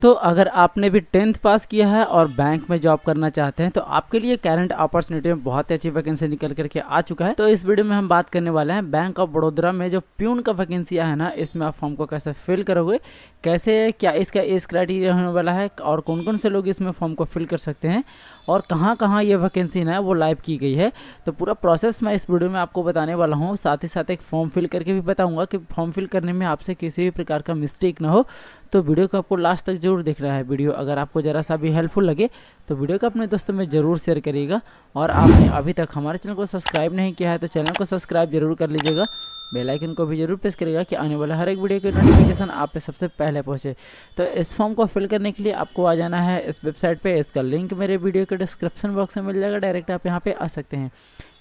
तो अगर आपने भी 10th पास किया है और बैंक में जॉब करना चाहते हैं तो आपके लिए करंट अपॉर्चुनिटी में बहुत ही अच्छी वैकेंसी निकल करके आ चुका है। तो इस वीडियो में हम बात करने वाले हैं बैंक ऑफ बड़ौदा में जो प्यून का वैकेंसी है ना, इसमें आप फॉर्म को कैसे फिल करोगे, कैसे क्या इसका एज क्राइटेरिया होने वाला है और कौन कौन से लोग इसमें फॉर्म को फिल कर सकते हैं और कहाँ कहाँ ये वैकेंसी है वो लाइव की गई है। तो पूरा प्रोसेस मैं इस वीडियो में आपको बताने वाला हूँ। साथ ही साथ एक फॉर्म फिल करके भी बताऊँगा कि फॉर्म फिल करने में आपसे किसी भी प्रकार का मिस्टेक ना हो। तो वीडियो को आपको लास्ट तक जरूर देखना है। वीडियो अगर आपको ज़रा सा भी हेल्पफुल लगे तो वीडियो को अपने दोस्तों में ज़रूर शेयर करिएगा। और आपने अभी तक हमारे चैनल को सब्सक्राइब नहीं किया है तो चैनल को सब्सक्राइब जरूर कर लीजिएगा। बेल आइकन को भी जरूर प्रेस करिएगा कि आने वाला हर एक वीडियो की नोटिफिकेशन आप पे सबसे पहले पहुंचे। तो इस फॉर्म को फिल करने के लिए आपको आ जाना है इस वेबसाइट पे। इसका लिंक मेरे वीडियो के डिस्क्रिप्शन बॉक्स में मिल जाएगा, डायरेक्ट आप यहाँ पे आ सकते हैं।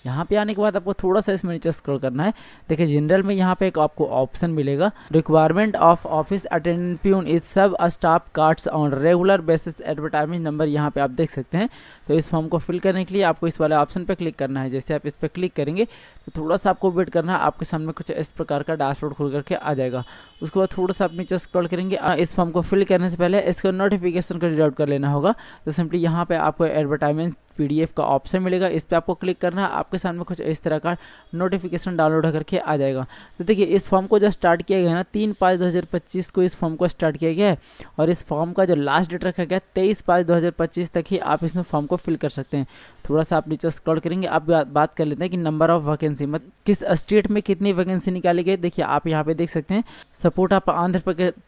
यहाँ पे आने के बाद आपको थोड़ा सा इसमें नीचे स्क्रॉल करना है। देखिए जनरल में यहाँ पे एक आपको ऑप्शन मिलेगा, requirement of office attendant peon is sub staff cards on regular basis advertisement number, यहाँ पे आप देख सकते हैं। तो इस फॉर्म को फिल करने के लिए आपको इस वाले ऑप्शन पे क्लिक करना है। जैसे आप इस पर क्लिक करेंगे तो थोड़ा सा आपको वेट करना है, आपके सामने कुछ इस प्रकार का डैशबोर्ड खुल करके आ जाएगा। उसके बाद थोड़ा सा आप नीचे स्क्रॉल करेंगे। इस फॉर्म को फिल करने से पहले इसका नोटिफिकेशन को रीड आउट कर लेना होगा। तो सिंपली यहाँ पे आपको एडवर्टाइजमेंट PDF का ऑप्शन मिलेगा, इस पर आपको क्लिक करना है। आपके सामने कुछ इस तरह का नोटिफिकेशन डाउनलोड करके आ जाएगा। तो देखिए इस फॉर्म को जो स्टार्ट किया गया है ना, 3/5/2025 को इस फॉर्म को स्टार्ट किया गया है और इस फॉर्म का जो लास्ट डेट रखा गया है 23/5/2025 तक ही आप इसमें फॉर्म को फिल कर सकते हैं। थोड़ा सा आप नीचे स्क्रॉल करेंगे, आप बात कर लेते हैं कि नंबर ऑफ वैकेंसी मतलब किस स्टेट में कितनी वैकेंसी निकाली गई। देखिए आप यहाँ पे देख सकते हैं, सपोर्ट आप आंध्र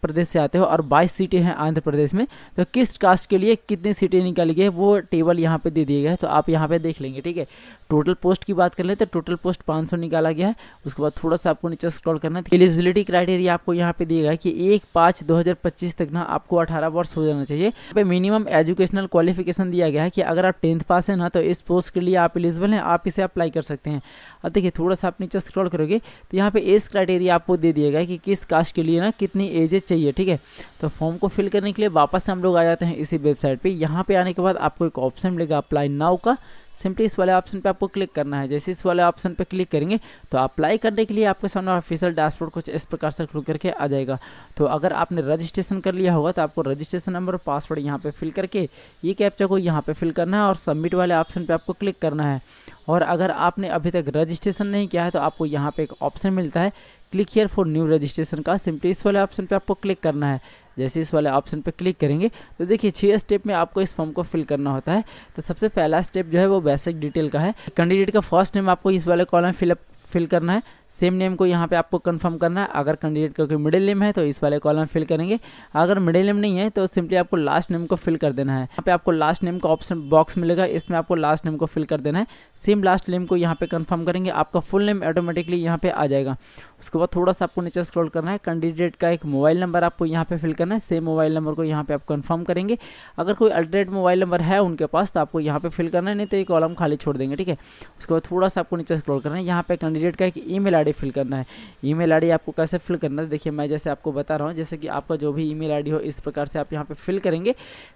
प्रदेश से आते हो और 22 सीटें हैं आंध्र प्रदेश में। तो किस कास्ट के लिए कितनी सीटें निकाली गई वो टेबल यहाँ पे दे दिए गए हैं, तो आप यहाँ पे देख लेंगे। ठीक है, टोटल पोस्ट की बात कर लेते हैं, टोटल पोस्ट 500 निकाला गया है। उसके बाद थोड़ा सा आपको नीचे स्क्रॉल करना है। एलिजिबिलिटी क्राइटेरिया आपको यहाँ पे दिया गया है कि 1/5/2025 तक ना आपको 18 वर्ष हो जाना चाहिए। यहाँ पे मिनिमम एजुकेशनल क्वालिफिकेशन दिया गया है कि अगर आप 10th पास है ना तो इस पोस्ट के लिए आप एलिजिबल हैं, आप इसे अप्लाई कर सकते हैं। अब देखिए थोड़ा सा आप नीचे स्क्रॉल करोगे तो यहाँ पे एज क्राइटेरिया आपको दे दिया गया कि किस कास्ट के लिए ना कितनी एज चाहिए। ठीक है, तो फॉर्म को फिल करने के लिए वापस हम लोग आ जाते हैं इसी वेबसाइट पे। यहाँ पे आने के बाद आपको एक ऑप्शन मिलेगा अप्लाई नाउ का। सिंपली इस वाले ऑप्शन पे आपको क्लिक करना है। जैसे इस वाले ऑप्शन पे क्लिक करेंगे तो अप्लाई करने के लिए आपके सामने ऑफिशियल डैशबोर्ड कुछ इस प्रकार से खुल करके आ जाएगा। तो अगर आपने रजिस्ट्रेशन कर लिया होगा तो आपको रजिस्ट्रेशन नंबर और पासवर्ड यहाँ पे फिल करके ये कैप्चा को यहाँ पे फिल करना है और सबमिट वाले ऑप्शन पे आपको क्लिक करना है। और अगर आपने अभी तक रजिस्ट्रेशन नहीं किया है तो आपको यहाँ पे एक ऑप्शन मिलता है click here for new registration का। सिंपली इस वाले ऑप्शन पे आपको क्लिक करना है। जैसे इस वाले ऑप्शन पे क्लिक करेंगे तो देखिए 6 स्टेप में आपको इस फॉर्म को फिल करना होता है। तो सबसे पहला स्टेप जो है वो बेसिक डिटेल का है। कैंडिडेट का फर्स्ट नेम आपको इस वाले कॉलम फिल करना है। सेम नेम को यहाँ पे आपको कंफर्म करना है। अगर कैंडिडेट का कोई मिडिल नेम है तो इस वाले कॉलम फिल करेंगे। अगर मिडिल नेम नहीं है तो सिंपली आपको लास्ट नेम को फिल कर देना है। यहाँ पे आपको लास्ट नेम का ऑप्शन बॉक्स मिलेगा, इसमें आपको लास्ट नेम को फिल कर देना है। सेम लास्ट नेम को यहाँ पे कंफर्म करेंगे, आपका फुल नेम ऑटोमेटिकली यहाँ पे आ जाएगा। उसके बाद थोड़ा सा आपको नीचे स्क्रॉल करना है। कैंडिडेट का एक मोबाइल नंबर आपको यहाँ पे फिल करना है। सेम मोबाइल नंबर को यहाँ पे आप कंफर्म करेंगे। अगर कोई अल्टरनेट मोबाइल नंबर है उनके पास तो आपको यहाँ पे फिल करना है, नहीं तो ये कॉलम खाली छोड़ देंगे। ठीक है, उसके बाद थोड़ा सा आपको नीचे स्क्रॉल करना है। यहाँ पे कैंडिडेट का एक ईमेल आईडी फिल करना है। ईमेल आईडी आपको कैसे फिल करना है देखिए मैं जैसे आपको बता रहा हूँ। जैसे कि आपका जो भी ईमेल आईडी हो इस प्रकार से आप यहाँ पे फिल करेंगे।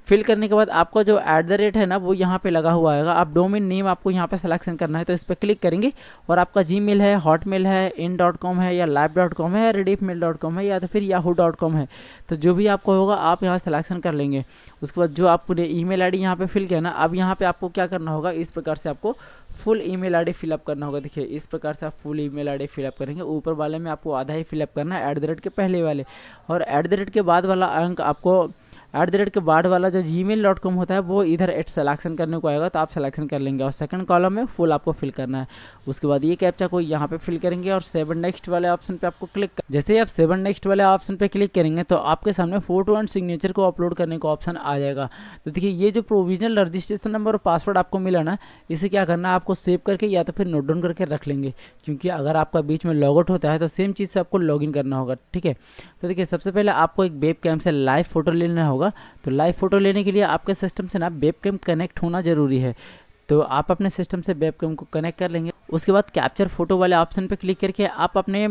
फिल करने के बाद आपका जो @ है ना वो यहाँ पे लगा हुआ आएगा। आप डोमेन नेम आपको यहाँ पे सिलेक्शन करना है, तो इस पर क्लिक करेंगे और आपका जीमेल है, हॉटमेल है, in.com है या live.com है, rediffmail.com है या तो फिर yahoo.com है। तो जो भी आपको होगा आप यहाँ सिलेक्शन कर लेंगे। उसके बाद जो आपने ईमेल आईडी यहाँ पे फिल किया ना, अब यहाँ पे आपको क्या करना होगा, इस प्रकार से आपको फुल ईमेल आईडी फिलअप करना होगा। देखिए इस प्रकार से आप फुल ईमेल आईडी फिलअप करेंगे। ऊपर वाले में आपको आधा ही फिलअप करना है, @ के पहले वाले, और @ के बाद वाला अंक आपको @ के बाद वाला जो gmail.com होता है वो इधर सिलेक्शन करने को आएगा, तो आप सिलेक्शन कर लेंगे और सेकंड कॉलम में फुल आपको फिल करना है। उसके बाद ये कैप्चा को यहाँ पे फिल करेंगे और 7 नेक्स्ट वाले ऑप्शन पे आपको क्लिक जैसे ही आप 7 नेक्स्ट वाले ऑप्शन पे क्लिक करेंगे तो आपके सामने फोटो एंड सिग्नेचर को अपलोड करने का ऑप्शन आ जाएगा। तो देखिए ये जो प्रोविजनल रजिस्ट्रेशन नंबर और पासवर्ड आपको मिला ना, इसे क्या करना है आपको सेव करके या तो फिर नोट डाउन करके रख लेंगे, क्योंकि अगर आपका बीच में लॉग आउट होता है तो सेम चीज़ से आपको लॉग इन करना होगा। ठीक है, तो देखिए सबसे पहले आपको एक वेब कैम से लाइव फोटो लेना होगा। तो लाइव फोटो लेने के लिए आपके सिस्टम से ना वेब कैम कनेक्ट होना जरूरी है। तो आप अपने सिस्टम से वेब कैम को कनेक्ट कर लेंगे। उसके बाद कैप्चर फोटो वाले ऑप्शन पे क्लिक करके आप अपने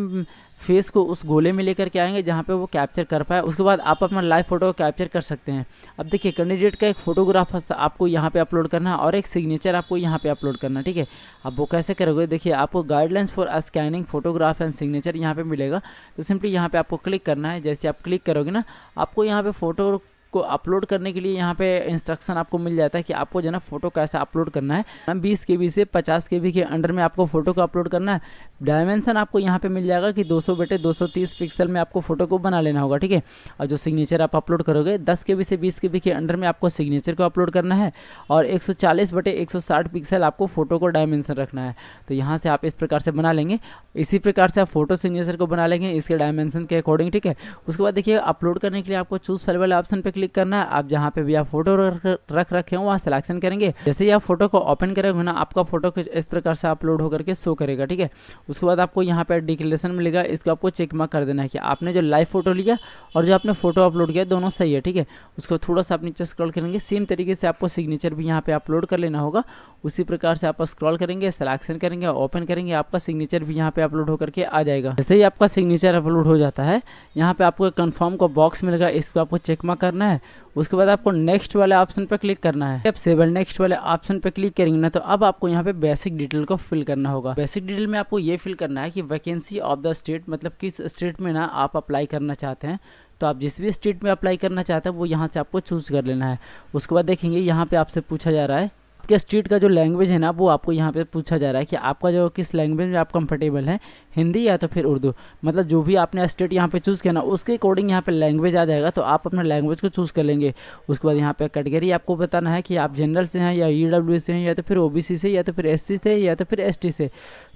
फेस को उस गोले में लेकर के आएंगे जहाँ पे वो कैप्चर कर पाए। उसके बाद आप अपना लाइव फोटो को कैप्चर कर सकते हैं। अब देखिए कैंडिडेट का एक फोटोग्राफ आपको यहाँ पे अपलोड करना है और एक सिग्नेचर आपको यहाँ पे अपलोड करना है। ठीक है, अब वो कैसे करोगे, देखिए आपको guidelines for scanning photograph and signature यहाँ पे मिलेगा। तो सिंपली यहाँ पे आपको क्लिक करना है। जैसे आप क्लिक करोगे ना, आपको यहाँ पे फोटो को अपलोड करने के लिए यहाँ पे इंस्ट्रक्शन आपको मिल जाता है कि आपको जो है ना फोटो कैसे अपलोड करना है। 20 KB से 50 KB के अंडर में आपको फोटो को अपलोड करना है। डायमेंशन आपको यहाँ पे मिल जाएगा कि 200/230 पिक्सल में आपको फोटो को बना लेना होगा, ठीक है। और जो सिग्नेचर आप अपलोड करोगे 10 KB से 20 KB के अंडर में आपको सिग्नेचर को अपलोड करना है और 140/160 पिक्सल आपको फोटो को डायमेंशन रखना है। तो यहाँ से आप इस प्रकार से बना लेंगे। इसी प्रकार से आप फोटो सिग्नेचर को बना लेंगे इसके डायमेंशन के अकॉर्डिंग, ठीक है। उसके बाद देखिए अपलोड करने के लिए आपको चूज फाइल वाले ऑप्शन पे क्लिक करना है। आप जहाँ पे भी आप फोटो रख रखे हो वहाँ सिलेक्शन करेंगे। जैसे ही आप फोटो को ओपन करेंगे ना आपका फोटो कुछ इस प्रकार से अपलोड होकर के शो करेगा, ठीक है। उसके बाद आपको यहाँ पे डिक्लेरेशन मिलेगा, इसको आपको चेक मार्क कर देना है कि आपने जो लाइव फोटो लिया और जो आपने फोटो अपलोड किया दोनों सही है, ठीक है। उसको थोड़ा सा आप नीचे स्क्रॉल करेंगे। सेम तरीके से आपको सिग्नेचर भी यहाँ पे अपलोड कर लेना होगा। उसी प्रकार से आप स्क्रॉल करेंगे, सिलेक्शन करेंगे, ओपन करेंगे, आपका सिग्नेचर भी यहाँ पे अपलोड होकर के आ जाएगा। जैसे ही आपका सिग्नेचर अपलोड हो जाता है यहाँ पे आपको कंफर्म का बॉक्स मिलेगा, इसको आपको चेक मार्क करना है। उसके बाद आपको नेक्स्ट वाले ऑप्शन पर क्लिक करना है। जब सेव नेक्स्ट वाले ऑप्शन पर क्लिक करेंगे ना तो अब आपको यहाँ पे बेसिक डिटेल को फिल करना होगा। बेसिक डिटेल में आपको ये फिल करना है कि वैकेंसी ऑफ द स्टेट, मतलब किस स्टेट में ना आप अप्लाई करना चाहते हैं। तो आप जिस भी स्टेट में अप्लाई करना चाहते हैं वो यहाँ से आपको चूज कर लेना है। उसके बाद देखेंगे यहाँ पे आपसे पूछा जा रहा है आपके स्टेट का जो लैंग्वेज है ना वो आपको यहाँ पे पूछा जा रहा है कि आपका जो किस लैंग्वेज में आप कंफर्टेबल हैं, हिंदी या तो फिर उर्दू। मतलब जो भी आपने स्टेट यहाँ पे चूज़ किया ना उसके अकॉर्डिंग यहाँ पे लैंग्वेज आ जाएगा, तो आप अपना लैंग्वेज को चूज़ कर लेंगे। उसके बाद यहाँ पे कैटेगरी आपको बताना है कि आप जनरल से हैं या EW से हैं या तो फिर OBC से या तो फिर SC से या तो फिर ST से।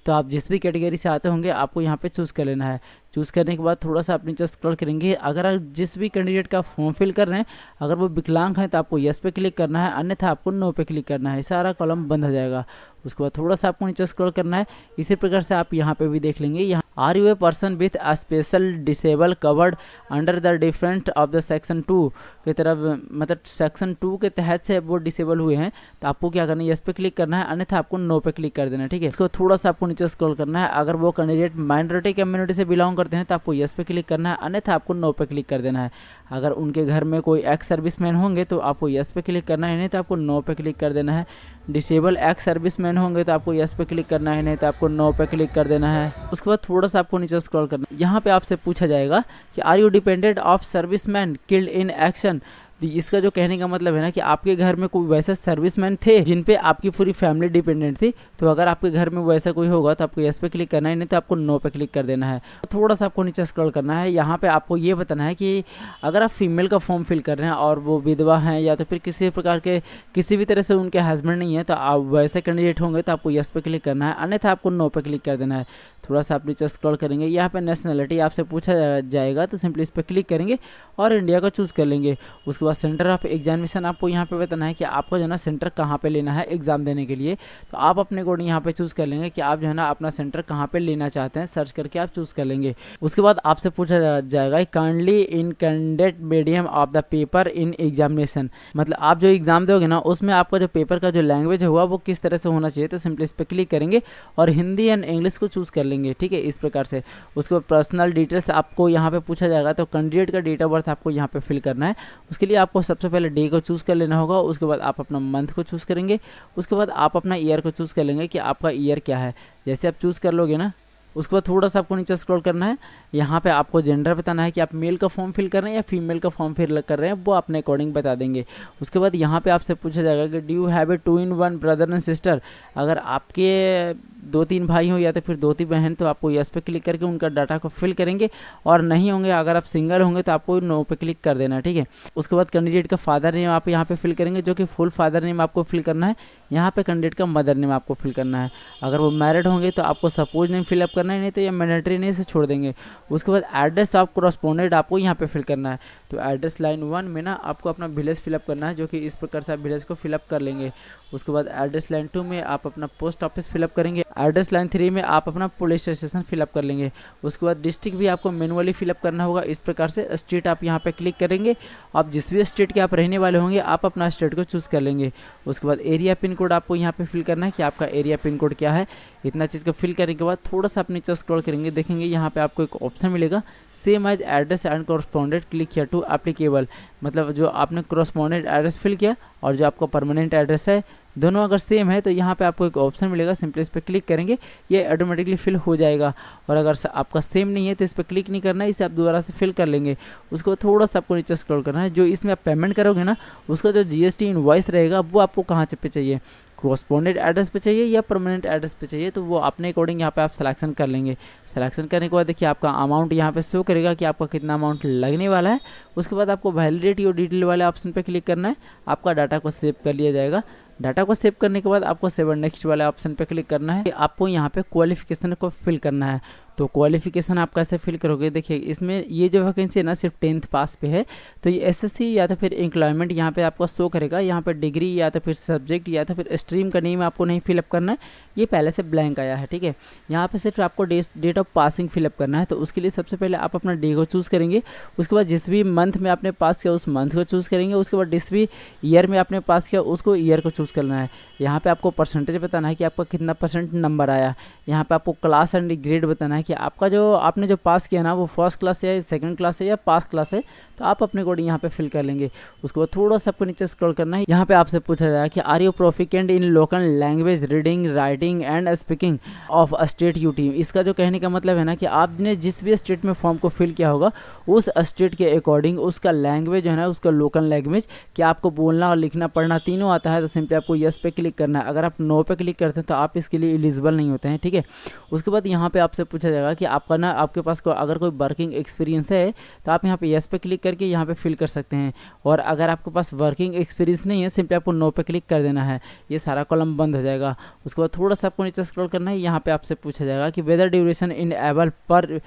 तो आप जिस भी कैटेगरी से आते होंगे आपको यहाँ पे चूज़ कर लेना है। चूज़ करने के बाद थोड़ा सा आप नीचे स्क्रॉल करेंगे। अगर आप जिस भी कैंडिडेट का फॉर्म फिल कर रहे हैं अगर वो विकलांग है तो आपको यस पे क्लिक करना है, अन्यथा आपको नो पे क्लिक करना है। सारा कॉलम बंद हो जाएगा। उसके बाद थोड़ा सा आपको नीचे स्क्रॉल करना है। इसी प्रकार से आप यहाँ पे भी देख लेंगे, यहाँ are you a person with a special disable covered under the different of the section 2 की तरफ, मतलब सेक्शन 2 के तहत से वो डिसेबल हुए हैं। तो आपको क्या करना है, यस पे क्लिक करना है, अन्यथा आपको नो पे क्लिक कर देना है, ठीक है। इसको थोड़ा सा आपको नीचे स्क्रॉल करना है। अगर वो कैंडिडेट माइनॉरिटी कम्युनिटी से बिलोंग करते हैं तो आपको यस पे क्लिक करना है, अन्यथा आपको नो पे क्लिक कर देना है। अगर उनके घर में कोई एक्स सर्विसमैन होंगे तो आपको यस पे क्लिक करना है, नहीं तो आपको नो पे क्लिक कर देना है। डिसेबल एक्स सर्विसमैन होंगे तो आपको यस पे क्लिक करना है, नहीं तो आपको नो पे क्लिक कर देना है। उसके बाद थोड़ा सा आपको नीचे स्क्रॉल करना है। यहाँ पे आपसे पूछा जाएगा कि are you dependent of serviceman killed in action. इसका जो कहने का मतलब है ना कि आपके घर में कोई वैसे सर्विसमैन थे जिन पे आपकी पूरी फैमिली डिपेंडेंट थी। तो अगर आपके घर में वैसा कोई होगा तो आपको यस पे क्लिक करना है, नहीं तो आपको नो पे क्लिक कर देना है। तो थोड़ा सा आपको नीचे स्क्रॉल करना है। यहाँ पे आपको ये बताना है कि अगर आप फीमेल का फॉर्म फिल कर रहे हैं और वो विधवा हैं या तो फिर किसी प्रकार के किसी भी तरह से उनके हस्बैंड नहीं है तो आप वैसे कैंडिडेट होंगे तो आपको यस पे क्लिक करना है, अन्यथा आपको नो पे क्लिक कर देना है। थोड़ा सा आप नीचे स्क्रॉल करेंगे। यहाँ पे नेशनलिटी आपसे पूछा जाएगा तो सिंपली इस पर क्लिक करेंगे और इंडिया को चूज़ कर लेंगे। उसके बाद सेंटर ऑफ एग्जामिनेशन आपको यहाँ पे बताना है कि आपको जो है ना सेंटर कहाँ पे लेना है एग्जाम देने के लिए। तो आप अपने अकॉर्डिंग यहाँ पे चूज़ कर लेंगे कि आप जो है ना अपना सेंटर कहाँ पे लेना चाहते हैं, सर्च करके आप चूज़ कर लेंगे। उसके बाद आपसे पूछा जाएगा kindly in candidate medium of the paper in examination, मतलब आप जो एग्जाम दोगे ना उसमें आपका जो पेपर का जो लैंग्वेज होगा वो किस तरह से होना चाहिए। तो सिंपली इस पर क्लिक करेंगे और हिंदी एंड इंग्लिश को चूज़ कर लेंगे, ठीक है, इस प्रकार से। उसके बाद पर्सनल डिटेल्स आपको यहाँ पे पूछा जाएगा तो कैंडिडेट का डेट ऑफ बर्थ आपको यहाँ पे फिल करना है। उसके लिए आपको सबसे पहले डे को चूज़ कर लेना होगा। उसके बाद आप अपना मंथ को चूज़ करेंगे। उसके बाद आप अपना ईयर को चूज़ कर लेंगे कि आपका ईयर क्या है। जैसे आप चूज़ कर लोगे ना उसके बाद थोड़ा सा आपको नीचे स्क्रॉल करना है। यहाँ पे आपको जेंडर बताना है कि आप मेल का फॉर्म फिल कर रहे हैं या फीमेल का फॉर्म फिल कर रहे हैं, वो अपने अकॉर्डिंग बता देंगे। उसके बाद यहाँ पे आपसे पूछा जाएगा कि do you have a 2-in-1 brother and sister. अगर आपके 2-3 भाई हो या तो फिर 2-3 बहन तो आपको यस पे क्लिक करके उनका डाटा को फिल करेंगे, और नहीं होंगे अगर आप सिंगल होंगे तो आपको नो पे क्लिक कर देना, ठीक है। उसके बाद कैंडिडेट का फादर नेम आप यहाँ पे फिल करेंगे, जो कि फुल फादर नेम आपको फिल करना है। यहाँ पे कैंडिडेट का मदर नेम आपको फिल करना है। अगर वो मैरिड होंगे तो आपको सपोज नेम फिलअप करना है, नहीं तो ये मैंडेटरी नहीं से छोड़ देंगे। उसके बाद एड्रेस ऑफ कॉरस्पॉन्डेंट आपको यहाँ पे फिल करना है। तो एड्रेस लाइन 1 में ना आपको अपना विलेज फिलअप करना है, जो कि इस प्रकार से आप विलेज को फिलअप कर लेंगे। उसके बाद एड्रेस लाइन 2 में आप अपना पोस्ट ऑफिस फिलअप करेंगे। एड्रेस लाइन 3 में आप अपना पुलिस स्टेशन फिलअप कर लेंगे। उसके बाद डिस्ट्रिक्ट भी आपको मैनुअली फिलअप करना होगा। इस प्रकार से स्टेट आप यहाँ पे क्लिक करेंगे। आप जिस भी स्टेट के आप रहने वाले होंगे आप अपना स्टेट को चूज़ कर लेंगे। उसके बाद एरिया पिन कोड आपको यहाँ पे फिल करना है कि आपका एरिया पिन कोड क्या है। इतना चीज़ को फिल करने के बाद थोड़ा सा आप नीचे स्क्रॉल करेंगे, देखेंगे यहाँ पे आपको एक ऑप्शन मिलेगा same as address and correspondent click here to applicable. मतलब जो आपने कॉरस्पॉन्डेंट एड्रेस फिल किया और जो आपका परमानेंट एड्रेस है दोनों अगर सेम है तो यहाँ पे आपको एक ऑप्शन मिलेगा, सिंपली इस पर क्लिक करेंगे, ये ऑटोमेटिकली फिल हो जाएगा। और अगर आपका सेम नहीं है तो इस पर क्लिक नहीं करना है, इसे आप दोबारा से फिल कर लेंगे। उसको थोड़ा सा आपको नीचे स्क्रॉल करना है। जो इसमें आप पेमेंट करोगे ना, उसका जो GST इनवॉइस रहेगा वो आपको कहाँ पे चाहिए, कॉरस्पॉन्डेंट एड्रेस पे चाहिए या परमानेंट एड्रेस पे चाहिए, तो वो अपने अकॉर्डिंग यहाँ पे आप सिलेक्शन कर लेंगे। सिलेक्शन करने के बाद देखिए आपका अमाउंट यहाँ पे शो करेगा कि आपका कितना अमाउंट लगने वाला है। उसके बाद आपको वैलिडिटी और डिटेल वाले ऑप्शन पे क्लिक करना है, आपका डाटा को सेव कर लिया जाएगा। डाटा को सेव करने के बाद आपको सेव नेक्स्ट वाले ऑप्शन पे क्लिक करना है। आपको यहाँ पे क्वालिफिकेशन को फिल करना है। तो क्वालिफिकेशन आप कैसे फिल करोगे, देखिए इसमें ये जो वैकेंसी है ना सिर्फ 10th पास पे है, तो ये SSC या तो फिर एम्प्लॉयमेंट यहाँ पे आपको शो करेगा। यहाँ पे डिग्री या तो फिर सब्जेक्ट या तो फिर स्ट्रीम का नेम आपको नहीं फिलअप करना है, ये पहले से ब्लैंक आया है, ठीक है। यहाँ पे सिर्फ आपको डेट ऑफ पासिंग फिलअप करना है। तो उसके लिए सबसे पहले आप अपना डे को चूज़ करेंगे, उसके बाद जिस भी मंथ में आपने पास किया उस मंथ को चूज़ करेंगे, उसके बाद जिस भी ईयर में आपने पास किया उसको ईयर को चूज़ करना है। यहाँ पे आपको परसेंटेज बताना है कि आपका कितना % नंबर आया। यहाँ पे आपको क्लास एंड ग्रेड बताना है कि आपका जो आपने जो पास किया ना वो फर्स्ट क्लास है, सेकंड क्लास है या पास क्लास है, तो आप अपने अकॉर्डिंग यहाँ पे फिल कर लेंगे। उसके बाद थोड़ा सा आपको नीचे स्क्रॉल करना है। यहाँ पे आपसे पूछा जाएगा कि are you proficient in local language reading writing and speaking of state U टीम। इसका जो कहने का मतलब है ना कि आपने जिस भी स्टेट में फॉर्म को फिल किया होगा उस स्टेट के अकॉर्डिंग उसका लैंग्वेज जो है ना, उसका लोकल लैंग्वेज कि आपको बोलना और लिखना पढ़ना तीनों आता है, तो सिंपली आपको यस पे क्लिक करना है। अगर आप नो पे क्लिक करते हैं तो आप इसके लिए एलिजिबल नहीं होते हैं, ठीक है। उसके बाद यहाँ पे आपसे पूछा जाएगा कि आपका ना आपके पास अगर कोई वर्किंग एक्सपीरियंस है तो आप यहाँ पे यस पे क्लिक करके यहाँ पे फिल कर सकते हैं। और अगर आपके पास वर्किंग एक्सपीरियंस नहीं है सिंपली आपको नो पे क्लिक कर देना है, ये सारा कॉलम बंद हो जाएगा। उसके बाद थोड़ा सा आपको नीचे स्क्रॉल करना है। यहाँ पे आपसे पूछा जाएगा कि वेदर ड्यूरेशन इन एबल पर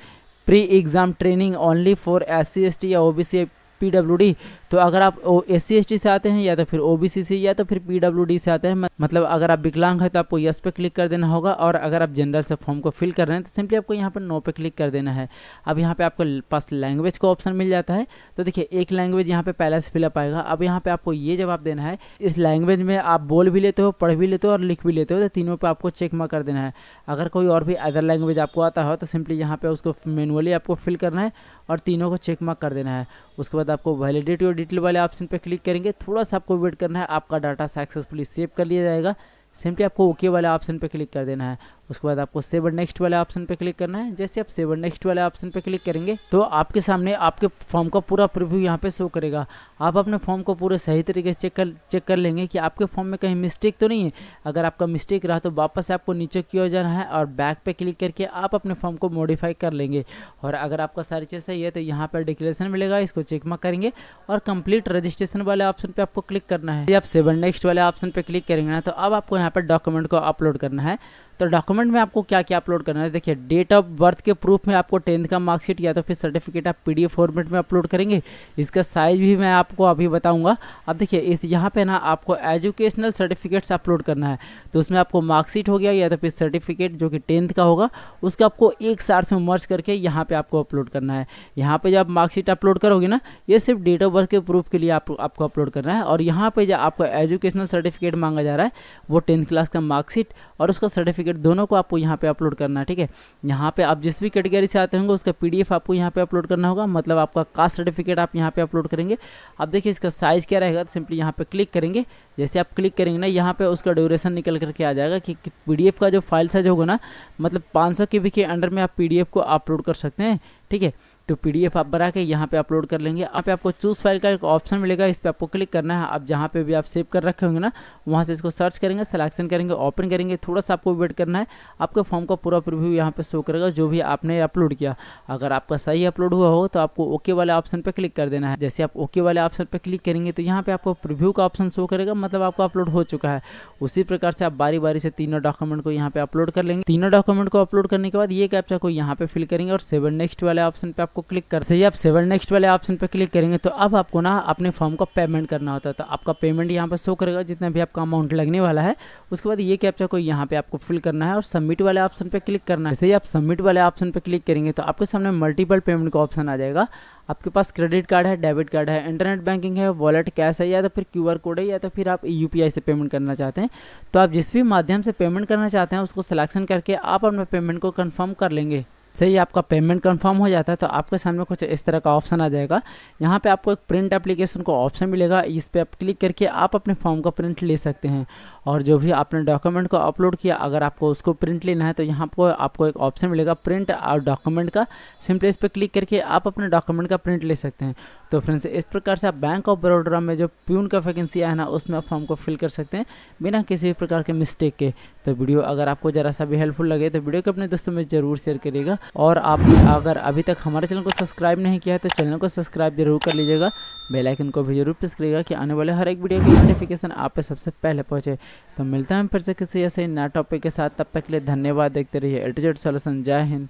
pre exam training only for SC ST या OBC PWD। तो अगर आप SC ST से आते हैं या तो फिर OBC से या तो फिर PWD से आते हैं, मतलब अगर आप विकलांग हैं तो आपको यस पे क्लिक कर देना होगा। और अगर आप जनरल से फॉर्म को फिल कर रहे हैं तो सिंपली आपको यहाँ पर नो पे क्लिक कर देना है। अब यहाँ पे आपको पास लैंग्वेज का ऑप्शन मिल जाता है। तो देखिए एक लैंग्वेज यहाँ पे पहले से फिलअप आएगा। अब यहाँ पे आपको ये जवाब देना है, इस लैंग्वेज में आप बोल भी लेते हो, पढ़ भी लेते हो और लिख भी लेते हो, तो तीनों पे आपको चेक मार्क कर देना है। अगर कोई और भी अदर लैंग्वेज आपको आता हो तो सिंपली यहाँ पे उसको मैनुअली आपको फिल करना है और तीनों को चेक मार्क कर देना है। उसके बाद आपको वैलिडिटी और डिटेल वाले ऑप्शन पे क्लिक करेंगे, थोड़ा सा आपको वेट करना है, आपका डाटा सक्सेसफुली सेव कर लिया जाएगा। सिंपली आपको ओके वाले ऑप्शन पे क्लिक कर देना है। उसके बाद आपको सेव नेक्स्ट वाले ऑप्शन पे क्लिक करना है। जैसे आप सेव नेक्स्ट वाले ऑप्शन पे क्लिक करेंगे तो आपके सामने आपके फॉर्म का पूरा प्रीव्यू यहाँ पे शो करेगा। आप अपने फॉर्म को पूरे सही तरीके से चेक कर लेंगे कि आपके फॉर्म में कहीं मिस्टेक तो नहीं है। अगर आपका मिस्टेक रहा तो वापस आपको नीचे की ओर जाना है और बैक पे क्लिक करके आप अपने फॉर्म को मॉडिफाई कर लेंगे। और अगर आपका सारी चीज़ सही है तो यहाँ पर डिक्लेरेशन मिलेगा, इसको चेक मार्क करेंगे और कंप्लीट रजिस्ट्रेशन वाले ऑप्शन पे आपको क्लिक करना है। आप सेव नेक्स्ट वाले ऑप्शन पे क्लिक करेंगे ना तो अब आपको यहाँ पर डॉक्यूमेंट को अपलोड करना है। तो डॉक्यूमेंट में आपको क्या क्या अपलोड करना है, देखिए डेट ऑफ बर्थ के प्रूफ में आपको 10th का मार्कशीट या तो फिर सर्टिफिकेट आप PDF फॉर्मेट में अपलोड करेंगे। इसका साइज भी मैं आपको अभी बताऊंगा। अब देखिए इस यहाँ पे ना आपको एजुकेशनल सर्टिफिकेट्स अपलोड करना है। तो उसमें आपको मार्कशीट हो गया या तो फिर सर्टिफिकेट जो कि 10th का होगा उसका आपको एक साथ में मर्ज करके यहाँ पे आपको अपलोड करना है। यहाँ पे जब मार्कशीट अपलोड करोगे ना, ये सिर्फ डेट ऑफ बर्थ के प्रूफ के लिए आपको अपलोड करना है। और यहाँ पे जो आपको एजुकेशनल सर्टिफिकेट मांगा जा रहा है वो 10th क्लास का मार्कशीट और उसका सर्टिफिकेट दोनों को आपको यहाँ पे अपलोड करना है, ठीक है। यहाँ पे आप जिस भी कैटेगरी से आते होंगे उसका PDF आपको यहाँ पे अपलोड करना होगा, मतलब आपका कास्ट सर्टिफिकेट आप यहाँ पे अपलोड करेंगे। अब देखिए इसका साइज क्या रहेगा, तो सिंपली यहाँ पे क्लिक करेंगे। जैसे आप क्लिक करेंगे ना यहाँ पे उसका ड्यूरेशन निकल करके आ जाएगा कि PDF का जो फाइल साइज होगा ना, मतलब 500 KB के अंडर में आप PDF को अपलोड कर सकते हैं, ठीक है। तो PDF आप बना के यहाँ पे अपलोड कर लेंगे। यहाँ पे आपको चूज़ फाइल का एक ऑप्शन मिलेगा, इस पर आपको क्लिक करना है। आप जहाँ पे भी आप सेव कर रखे होंगे ना वहाँ से इसको सर्च करेंगे, सिलेक्शन करेंगे, ओपन करेंगे। थोड़ा सा आपको वेट करना है, आपके फॉर्म का पूरा प्रीव्यू यहाँ पे शो करेगा जो भी आपने अपलोड किया। अगर आपका सही अपलोड हुआ हो तो आपको ओके वाले ऑप्शन पे क्लिक कर देना है। जैसे आप ओके वाले ऑप्शन पे क्लिक करेंगे तो यहाँ पे आपको प्रीव्यू का ऑप्शन शो करेगा, मतलब आपका अपलोड हो चुका है। उसी प्रकार से आप बारी बारी से तीनों डॉक्यूमेंट को यहाँ पे अपलोड कर लेंगे। तीनों डॉक्यूमेंट को अपलोड करने के बाद ये कैप्चा को यहाँ पे फिल करेंगे और सेव नेक्स्ट वाले ऑप्शन पे आपको क्लिक कर आप सेव नेक्स्ट वाले ऑप्शन पे क्लिक करेंगे तो अब आपको ना अपने फॉर्म का पेमेंट करना होता है। तो आपका पेमेंट यहाँ पे शो करेगा जितना भी आपका अमाउंट लगने वाला है। उसके बाद ये कैप्चा को यहाँ पे आपको फिल करना है और सबमिट वाले ऑप्शन पे क्लिक करना है। जैसे ही आप सबमिट वाले ऑप्शन पे क्लिक करेंगे तो आपके सामने मल्टीपल पेमेंट का ऑप्शन आ जाएगा। आपके पास क्रेडिट कार्ड है, डेबिट कार्ड है, इंटरनेट बैंकिंग है, वॉलेट कैश है या तो फिर QR कोड है या तो फिर आप UPI से पेमेंट करना चाहते हैं। तो आप जिस भी माध्यम से पेमेंट करना चाहते हैं उसको सिलेक्शन करके आप अपने पेमेंट को कंफर्म कर लेंगे। सही आपका पेमेंट कंफर्म हो जाता है तो आपके सामने कुछ इस तरह का ऑप्शन आ जाएगा। यहाँ पे आपको एक प्रिंट एप्लीकेशन को ऑप्शन मिलेगा, इस पर आप क्लिक करके आप अपने फॉर्म का प्रिंट ले सकते हैं। और जो भी आपने डॉक्यूमेंट को अपलोड किया, अगर आपको उसको प्रिंट लेना है तो यहाँ पर आपको एक ऑप्शन मिलेगा प्रिंट और डॉक्यूमेंट का। सिंपली इस पर क्लिक करके आप अपने डॉक्यूमेंट का प्रिंट ले सकते हैं। तो फ्रेंड्स, इस प्रकार से आप बैंक ऑफ बड़ौदा में जो प्यून का वैकेंसी है ना, उसमें आप फॉर्म को फिल कर सकते हैं बिना किसी भी प्रकार के मिस्टेक के। तो वीडियो अगर आपको ज़रा सा भी हेल्पफुल लगे तो वीडियो को अपने दोस्तों में जरूर शेयर करिएगा। और आपने अगर अभी तक हमारे चैनल को सब्सक्राइब नहीं किया है तो चैनल को सब्सक्राइब जरूर कर लीजिएगा। बेल आइकन को भी जरूर प्रेस करिएगा कि आने वाले हर एक वीडियो की नोटिफिकेशन आप पे सबसे पहले पहुंचे। तो मिलता है हम फिर से किसी ऐसे नया टॉपिक के साथ, तब तक के लिए धन्यवाद। देखते रहिए A to Z सॉल्यूशन। जय हिंद।